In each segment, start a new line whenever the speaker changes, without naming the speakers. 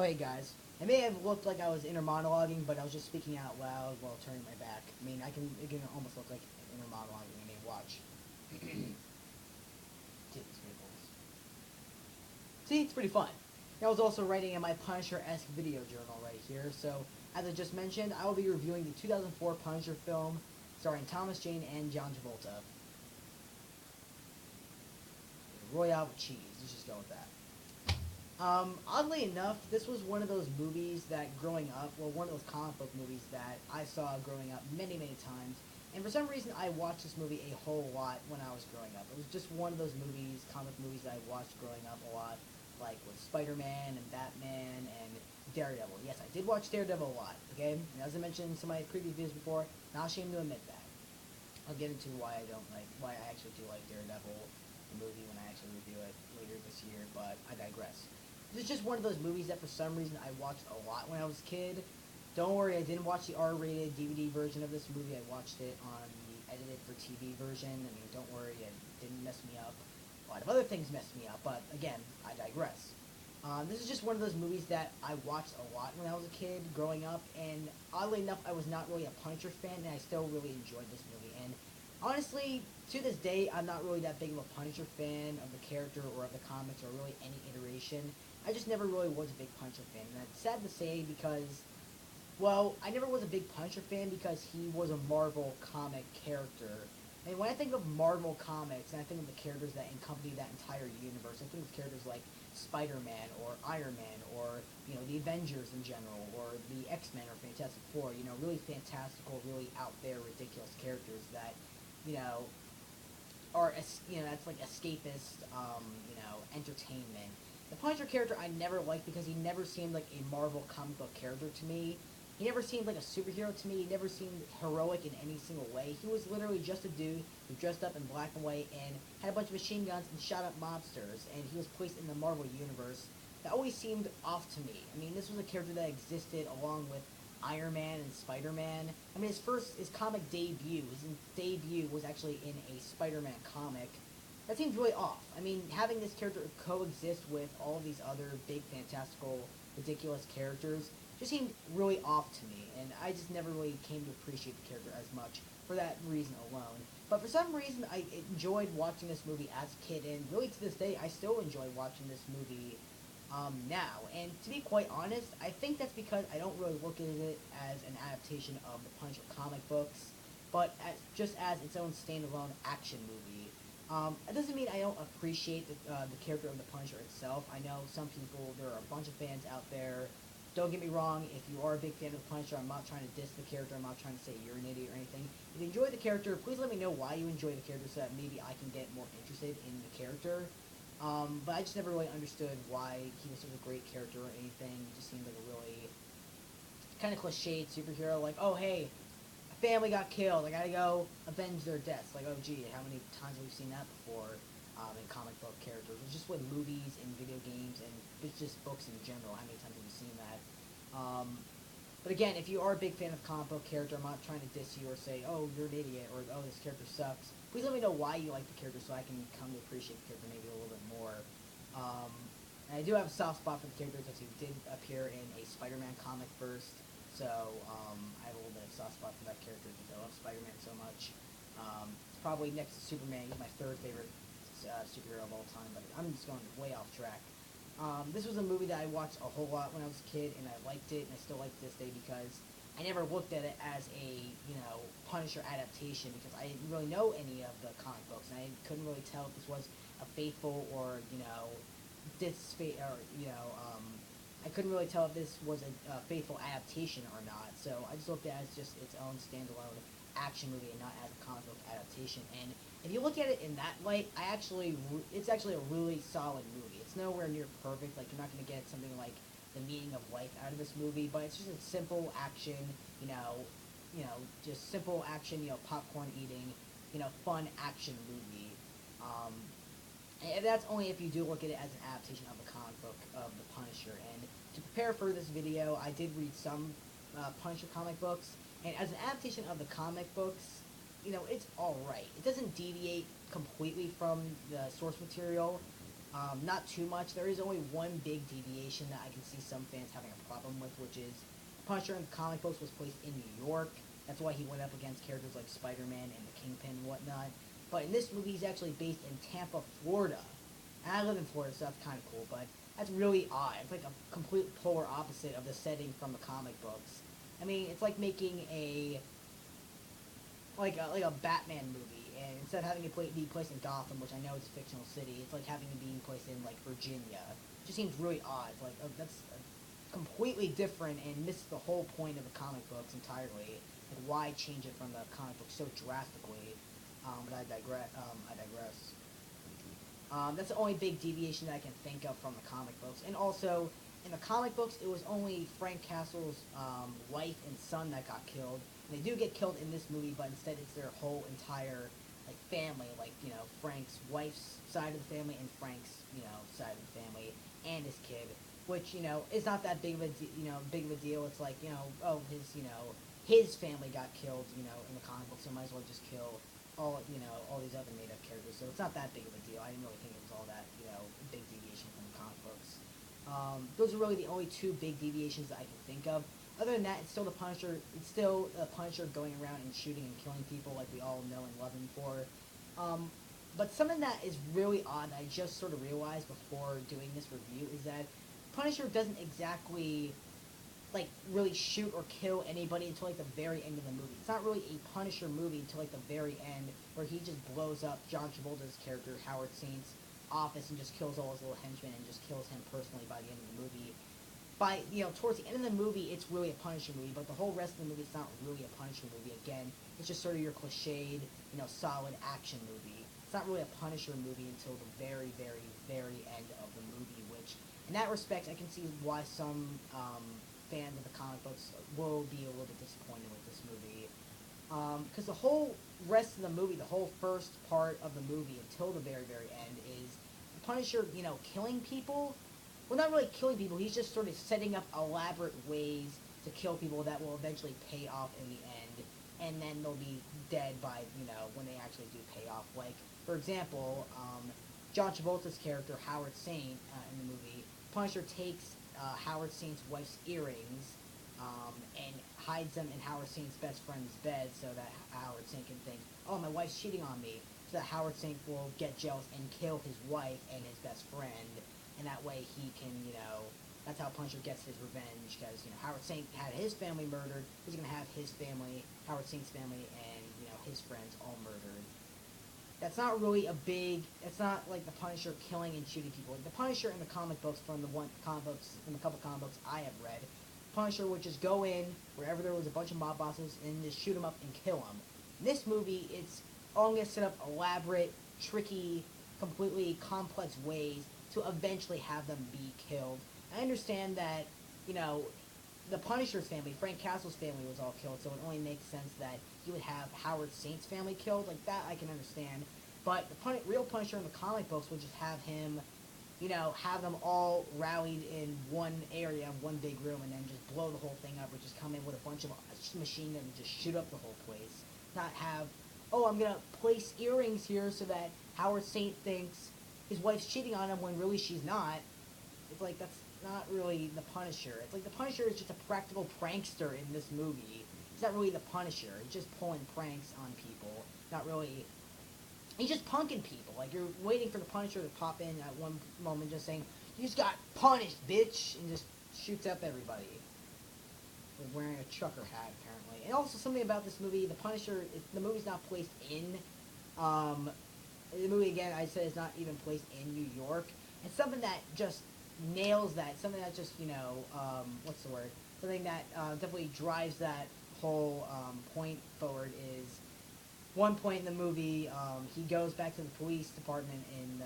Oh, hey guys. I may have looked like I was inner monologuing, but I was just speaking out loud while turning my back. I mean, it can almost look like inner monologuing. I mean, watch. See, it's pretty fun. I was also writing in my Punisher-esque video journal right here. So, as I just mentioned, I will be reviewing the 2004 Punisher film starring Thomas Jane and John Travolta. Royale with cheese. Let's just go with that. Oddly enough, this was one of those movies that growing up, well, one of those comic book movies that I saw growing up many, many times. And for some reason, I watched this movie a whole lot when I was growing up. It was just one of those movies, comic movies that I watched growing up a lot, like with Spider-Man and Batman and Daredevil. Yes, I did watch Daredevil a lot, okay? And as I mentioned in some of my previous videos before, not ashamed to admit that. I'll get into why I actually do like Daredevil, the movie, when I actually review it later this year, but I digress. This is just one of those movies that for some reason I watched a lot when I was a kid. Don't worry, I didn't watch the R-rated DVD version of this movie. I watched it on the edited for TV version. I mean, don't worry, it didn't mess me up. A lot of other things messed me up, but again, I digress. This is just one of those movies that I watched a lot when I was a kid growing up, and oddly enough, I was not really a Punisher fan, and I still really enjoyed this movie. And honestly, to this day, I'm not really that big of a Punisher fan of the character or of the comics or really any iteration. I just never really was a big Punisher fan, and that's sad to say because, well, I never was a big Punisher fan because he was a Marvel comic character. And when I think of Marvel comics, and I think of the characters that accompany that entire universe, I think of characters like Spider-Man or Iron Man or, you know, the Avengers in general or the X-Men or Fantastic Four, you know, really fantastical, really out there, ridiculous characters that, you know, are, you know, that's like escapist, entertainment. The Punisher character I never liked because he never seemed like a Marvel comic book character to me. He never seemed like a superhero to me. He never seemed heroic in any single way. He was literally just a dude who dressed up in black and white and had a bunch of machine guns and shot up mobsters. And he was placed in the Marvel universe. That always seemed off to me. I mean, this was a character that existed along with Iron Man and Spider-Man. I mean, his comic debut, was actually in a Spider-Man comic. That seems really off. I mean, having this character coexist with all of these other big, fantastical, ridiculous characters just seemed really off to me, and I just never really came to appreciate the character as much for that reason alone. But for some reason, I enjoyed watching this movie as a kid, and really to this day, I still enjoy watching this movie now. And to be quite honest, I think that's because I don't really look at it as an adaptation of the Punisher comic books, but just as its own standalone action movie. It doesn't mean I don't appreciate the character of the Punisher itself. I know some people, there are a bunch of fans out there. Don't get me wrong, if you are a big fan of the Punisher, I'm not trying to diss the character, I'm not trying to say you're an idiot or anything. If you enjoy the character, please let me know why you enjoy the character so that maybe I can get more interested in the character. But I just never really understood why he was such a great character or anything. He just seemed like a really kind of cliched superhero, like, oh hey, a family got killed, I gotta go avenge their deaths. Like, oh gee, how many times have we seen that before in comic book characters? It's just with movies and video games and it's just books in general. How many times have you seen that? But again, if you are a big fan of comic book character, I'm not trying to diss you or say, oh, you're an idiot, or oh, this character sucks. Please let me know why you like the character so I can come to appreciate the character maybe a little bit more. And I do have a soft spot for the character because he did appear in a Spider-Man comic first, so I have a little bit of soft spot for that character because I love Spider-Man so much. It's probably next to Superman. He's my third favorite superhero of all time, but I'm just going way off track. This was a movie that I watched a whole lot when I was a kid, and I liked it, and I still like it this day because I never looked at it as a, Punisher adaptation because I didn't really know any of the comic books, and I couldn't really tell if this was a faithful or, I couldn't really tell if this was a faithful adaptation or not, so I just looked at it as just its own standalone action movie and not as a comic book adaptation. And if you look at it in that light, it's actually a really solid movie. It's nowhere near perfect. Like, you're not going to get something like the meaning of life out of this movie, but it's just a simple action, just simple action, popcorn eating, fun action movie. And that's only if you do look at it as an adaptation of the comic book of the Punisher. And to prepare for this video, I did read some Punisher comic books, and as an adaptation of the comic books, it's alright. It doesn't deviate completely from the source material, Not too much. There is only one big deviation that I can see some fans having a problem with, which is Punisher in the comic books was placed in New York. That's why he went up against characters like Spider-Man and the Kingpin and whatnot. But in this movie, he's actually based in Tampa, Florida. And I live in Florida, so that's kind of cool, but that's really odd. It's like a complete polar opposite of the setting from the comic books. I mean, it's like making a Batman movie, and instead of having it be placed in Gotham, which I know is a fictional city, it's like having it being placed in like Virginia. It just seems really odd. Like that's completely different and misses the whole point of the comic books entirely. Like why change it from the comic book so drastically? But I digress. That's the only big deviation that I can think of from the comic books. And also, in the comic books, it was only Frank Castle's wife and son that got killed. And they do get killed in this movie, but instead it's their whole entire like family, like Frank's wife's side of the family and Frank's side of the family and his kid, which is not that big of a deal. It's like oh his family got killed in the comic book, so might as well just kill all these other made-up characters, so it's not that big of a deal. I didn't really think it was all that, big deviation from the comic books. Those are really the only two big deviations that I can think of. Other than that, it's still the Punisher. It's still the Punisher going around and shooting and killing people like we all know and love him for. But something that is really odd that I just sort of realized before doing this review is that Punisher doesn't exactly like really shoot or kill anybody until like the very end of the movie. It's not really a Punisher movie until like the very end, where he just blows up John Travolta's character Howard Saint's office and just kills all his little henchmen and just kills him personally by the end of the movie. By towards the end of the movie, it's really a Punisher movie, but the whole rest of the movie, it's not really a Punisher movie. Again, it's just sort of your cliched, solid action movie. It's not really a Punisher movie until the very, very, very end of the movie, which, in that respect, I can see why some fans of the comic books will be a little bit disappointed with this movie. Because the whole rest of the movie, the whole first part of the movie until the very, very end is the Punisher, killing people. Well, not really killing people, he's just sort of setting up elaborate ways to kill people that will eventually pay off in the end. And then they'll be dead by, when they actually do pay off. Like, for example, John Travolta's character, Howard Saint, in the movie, Punisher takes Howard Saint's wife's earrings and hides them in Howard Saint's best friend's bed so that Howard Saint can think, oh, my wife's cheating on me, so that Howard Saint will get jealous and kill his wife and his best friend, and that way he can, that's how Punisher gets his revenge, because, Howard Saint had his family murdered, he's going to have his family, Howard Saint's family, and, his friends all murdered. That's not really it's not like the Punisher killing and shooting people. Like the Punisher in the comic books, from the couple comic books I have read, Punisher would just go in wherever there was a bunch of mob bosses and just shoot them up and kill them. In this movie, it's all going to set up elaborate, tricky, completely complex ways to eventually have them be killed. I understand that, the Punisher's family, Frank Castle's family, was all killed, so it only makes sense that you would have Howard Saint's family killed. Like, that I can understand. But the real Punisher in the comic books would just have him, have them all rallied in one area, one big room, and then just blow the whole thing up, or just come in with a bunch of machine guns and just shoot up the whole place. Not have, oh, I'm going to place earrings here so that Howard Saint thinks his wife's cheating on him when really she's not. It's like, that's not really the Punisher. It's like the Punisher is just a practical prankster in this movie. He's not really the Punisher. He's just pulling pranks on people. Not really... He's just punking people. Like, you're waiting for the Punisher to pop in at one moment just saying, you just got punished, bitch! And just shoots up everybody. With wearing a trucker hat, apparently. And also something about this movie, the Punisher, the movie's not placed in... the movie, again, I said, is not even placed in New York. And something that just nails that, something that just, what's the word? Something that definitely drives that whole point forward is one point in the movie, he goes back to the police department in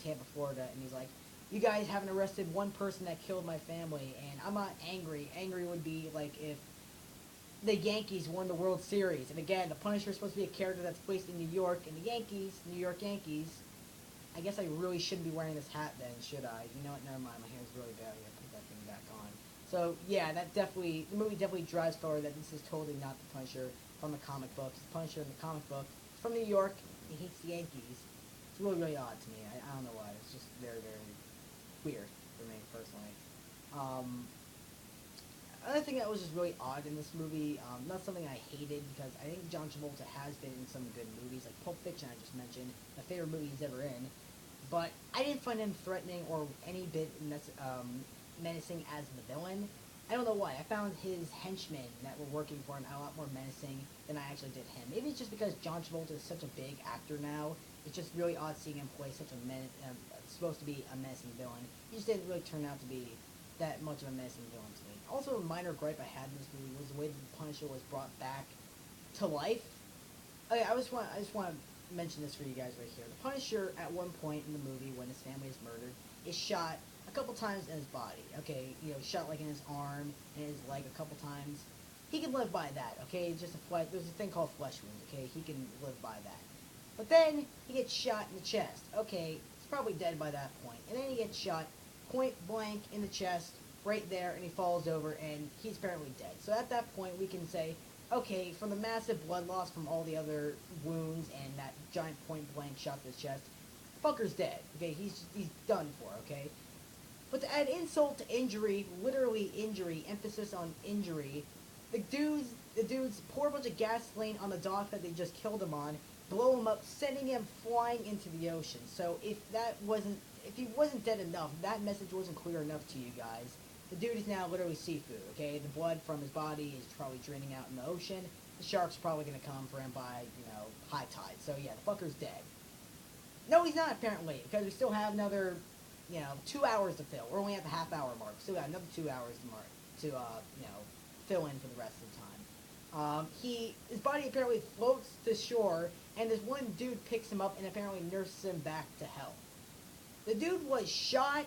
Tampa, Florida, and he's like, you guys haven't arrested one person that killed my family, and I'm not angry. Angry would be like if the Yankees won the World Series. And again, the Punisher is supposed to be a character that's placed in New York, and the Yankees, New York Yankees, I guess I really shouldn't be wearing this hat then, should I? You know what, never mind, my hair's really bad, I'm gonna put that thing back on. So, yeah, the movie definitely drives forward that this is totally not the Punisher from the comic books. The Punisher in the comic book is from New York, he hates the Yankees. It's really, really odd to me. I don't know why. It's just very, very weird for me, personally. Um, Another thing that was just really odd in this movie, not something I hated, because I think John Travolta has been in some good movies, like Pulp Fiction I just mentioned, my favorite movie he's ever in, but I didn't find him threatening or any bit menacing as the villain. I don't know why. I found his henchmen that were working for him a lot more menacing than I actually did him. Maybe it's just because John Travolta is such a big actor now. It's just really odd seeing him play such a supposed to be a menacing villain. He just didn't really turn out to be that much of a menacing villain to me. Also, a minor gripe I had in this movie was the way that the Punisher was brought back to life. Okay, I just want to mention this for you guys right here. The Punisher, at one point in the movie, when his family is murdered, is shot a couple times in his body. Okay, shot like in his arm and his leg a couple times. He can live by that. Okay, it's just there's a thing called flesh wounds. Okay, he can live by that. But then he gets shot in the chest. Okay, he's probably dead by that point. And then he gets shot point blank in the chest, right there, and he falls over, and he's apparently dead. So at that point, we can say, okay, from the massive blood loss from all the other wounds and that giant point blank shot to his chest, the fucker's dead. Okay, he's done for. Okay, but to add insult to injury, literally injury, emphasis on injury, the dude's pour a bunch of gasoline on the dock that they just killed him on, blow him up, sending him flying into the ocean. So if he wasn't dead enough, that message wasn't clear enough to you guys. The dude is now literally seafood, okay? The blood from his body is probably draining out in the ocean. The shark's probably going to come for him by, high tide. So yeah, the fucker's dead. No, he's not, apparently, because we still have another, 2 hours to fill. We're only at the half-hour mark. Still got another 2 hours to fill in for the rest of the time. His body apparently floats to shore, and this one dude picks him up and apparently nurses him back to health. The dude was shot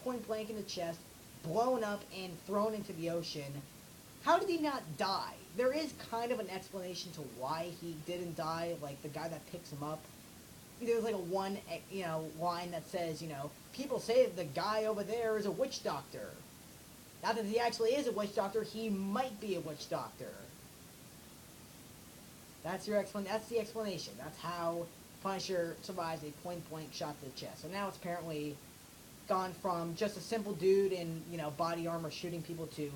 point blank in the chest, blown up, and thrown into the ocean. How did he not die? There is kind of an explanation to why he didn't die, like the guy that picks him up. There's like a line that says, people say that the guy over there is a witch doctor. Not that he actually is a witch doctor, he might be a witch doctor. That's the explanation. That's how Punisher survives a point-blank shot to the chest. So now it's apparently gone from just a simple dude in, body armor shooting people to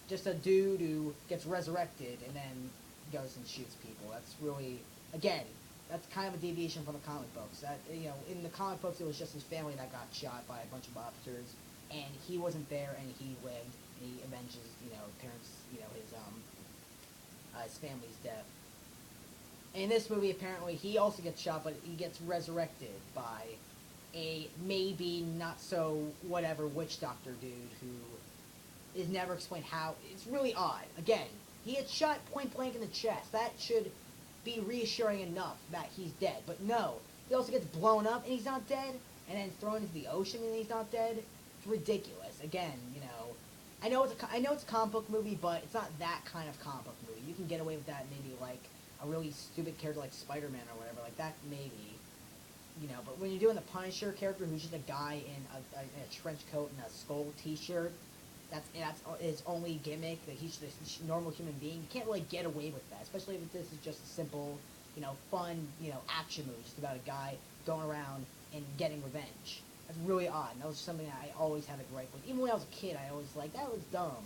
just a dude who gets resurrected and then goes and shoots people. That's really, again, that's kind of a deviation from the comic books. That, in the comic books, it was just his family that got shot by a bunch of officers, and he wasn't there, and he lived, and he avenges, parents, his family's death. In this movie, apparently, he also gets shot, but he gets resurrected by a maybe not so whatever witch doctor dude who is never explained how. It's really odd. Again, he gets shot point blank in the chest. That should be reassuring enough that he's dead. But no, he also gets blown up and he's not dead, and then thrown into the ocean and he's not dead. It's ridiculous. Again, I know it's a comic book movie, but it's not that kind of comic book movie. You can get away with that maybe like a really stupid character like Spider-Man or whatever, like that maybe. But when you're doing the Punisher character who's just a guy in a trench coat and a skull t-shirt, that's his only gimmick, that he's just a normal human being, you can't really get away with that, especially if this is just a simple, fun, action movie, just about a guy going around and getting revenge. That's really odd, and that was something that I always had a gripe with. Even when I was a kid, I always that was dumb.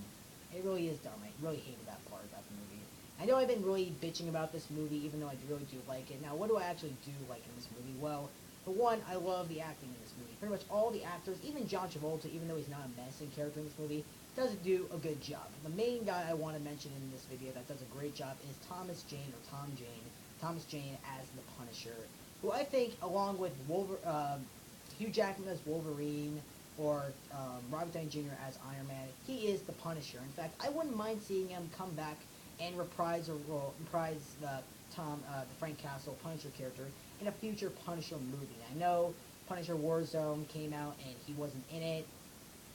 It really is dumb. I really hated that part about the movie. I know I've been really bitching about this movie, even though I really do like it. Now, what do I actually do like in this movie? Well, for one, I love the acting in this movie. Pretty much all the actors, even John Travolta, even though he's not a menacing character in this movie, does do a good job. The main guy I want to mention in this video that does a great job is Thomas Jane as the Punisher, who I think, along with Hugh Jackman as Wolverine, or Robert Downey Jr. as Iron Man, he is the Punisher. In fact, I wouldn't mind seeing him come back and reprise the Frank Castle Punisher character in a future Punisher movie. I know Punisher Warzone came out and he wasn't in it,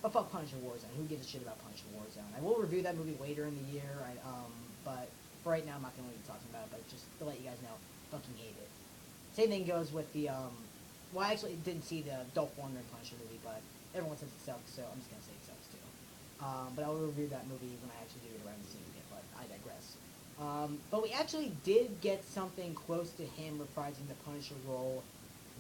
but fuck Punisher Warzone. Who gives a shit about Punisher Warzone? I will review that movie later in the year, but for right now I'm not going to be talking about it, but just to let you guys know, fucking hate it. Same thing goes with the, well, I actually didn't see the Dolph Lundgren Punisher movie, but everyone says it sucks, so I'm just going to say it sucks too. But I'll review that movie when I actually do it around the scene again, but I digress. But we actually did get something close to him reprising the Punisher role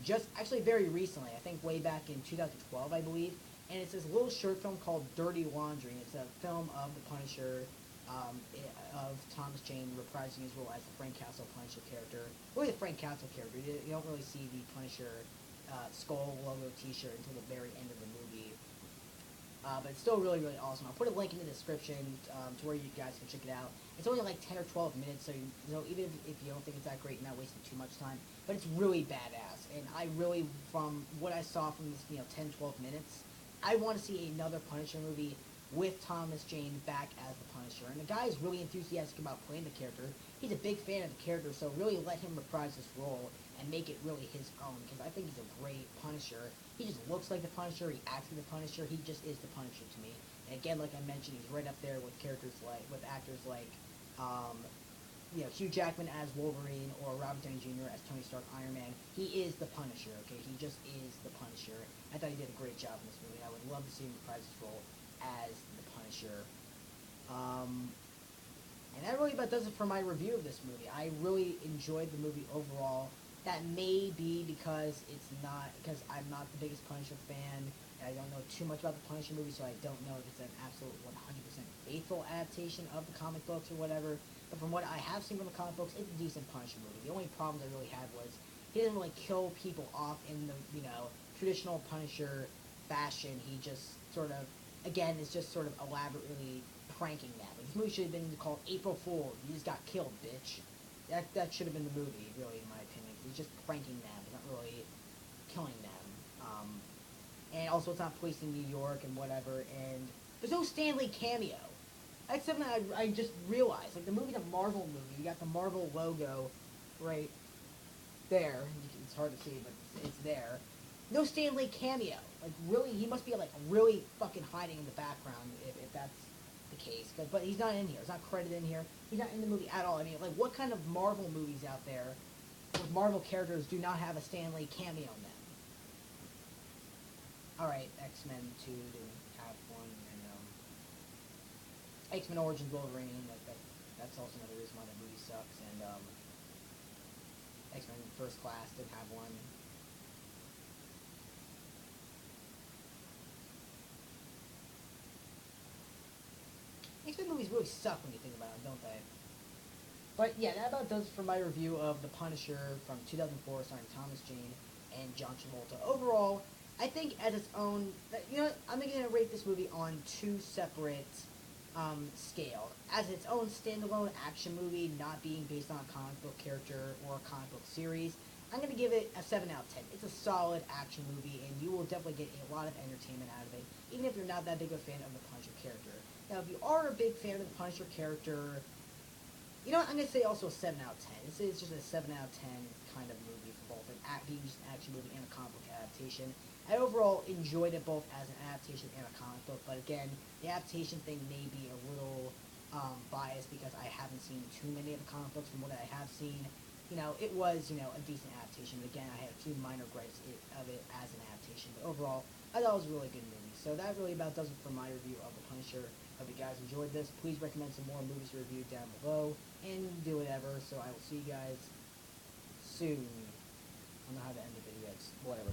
just actually very recently. I think way back in 2012, I believe. And it's this little short film called Dirty Laundry. It's a film of the Punisher, of Thomas Jane reprising his role as the Frank Castle Punisher character. Really, the Frank Castle character. You don't really see the Punisher skull logo T-shirt until the very end of the movie. But it's still really, really awesome. I'll put a link in the description to where you guys can check it out. It's only like 10 or 12 minutes, so even if you don't think it's that great, you're not wasting too much time. But it's really badass, and I really, from what I saw from this, 10, 12 minutes, I want to see another Punisher movie with Thomas Jane back as the Punisher. And the guy is really enthusiastic about playing the character. He's a big fan of the character, so really let him reprise this role and make it really his own, because I think he's a great Punisher. He just looks like the Punisher, he acts like the Punisher, he just is the Punisher to me. And again, like I mentioned, he's right up there with actors like, Hugh Jackman as Wolverine or Robert Downey Jr. as Tony Stark Iron Man. He is the Punisher, okay? He just is the Punisher. I thought he did a great job in this movie. I would love to see him reprise his role as the Punisher. And that really about does it for my review of this movie. I really enjoyed the movie overall. That may be because I'm not the biggest Punisher fan, and I don't know too much about the Punisher movie, so I don't know if it's an absolute 100% faithful adaptation of the comic books or whatever. But from what I have seen from the comic books, it's a decent Punisher movie. The only problems I really had was he doesn't really kill people off in the traditional Punisher fashion. He just sort of, again, is just sort of elaborately pranking them. Like, this movie should have been called April Fool. You just got killed, bitch. That should have been the movie, really, in my opinion. He's just pranking them, he's not really killing them. And also, it's not placed in New York and whatever. And there's no Stan Lee cameo. That's something I just realized. Like, the movie's a Marvel movie. You got the Marvel logo right there. It's hard to see, but it's there. No Stan Lee cameo. Like, really, he must be, like, really fucking hiding in the background if that's the case. But he's not in here. He's not credited in here. He's not in the movie at all. I mean, like, what kind of Marvel movies out there with Marvel characters do not have a Stan Lee cameo in them? Alright, X-Men 2 didn't have one, and X-Men Origins Wolverine, that's also another reason why that movie sucks, and X-Men First Class didn't have one. X-Men movies really suck when you think about them, don't they? But yeah, that about does it for my review of The Punisher from 2004, starring Thomas Jane and John Travolta. Overall, I think as its own, I'm going to rate this movie on two separate scales. As its own standalone action movie, not being based on a comic book character or a comic book series, I'm going to give it a 7 out of 10. It's a solid action movie, and you will definitely get a lot of entertainment out of it, even if you're not that big of a fan of the Punisher character. Now, if you are a big fan of the Punisher character, I'm going to say also a 7 out of 10. It's just a 7 out of 10 kind of movie for both being just an action movie and a comic book adaptation. I overall enjoyed it both as an adaptation and a comic book, but again, the adaptation thing may be a little biased because I haven't seen too many of the comic books. From what I have seen, it was, a decent adaptation, but again, I had a few minor gripes of it as an adaptation, but overall, I thought it was a really good movie. So that really about does it for my review of The Punisher. Hope you guys enjoyed this. Please recommend some more movies to review down below, and do whatever, so I will see you guys soon. I don't know how to end the video, it's whatever.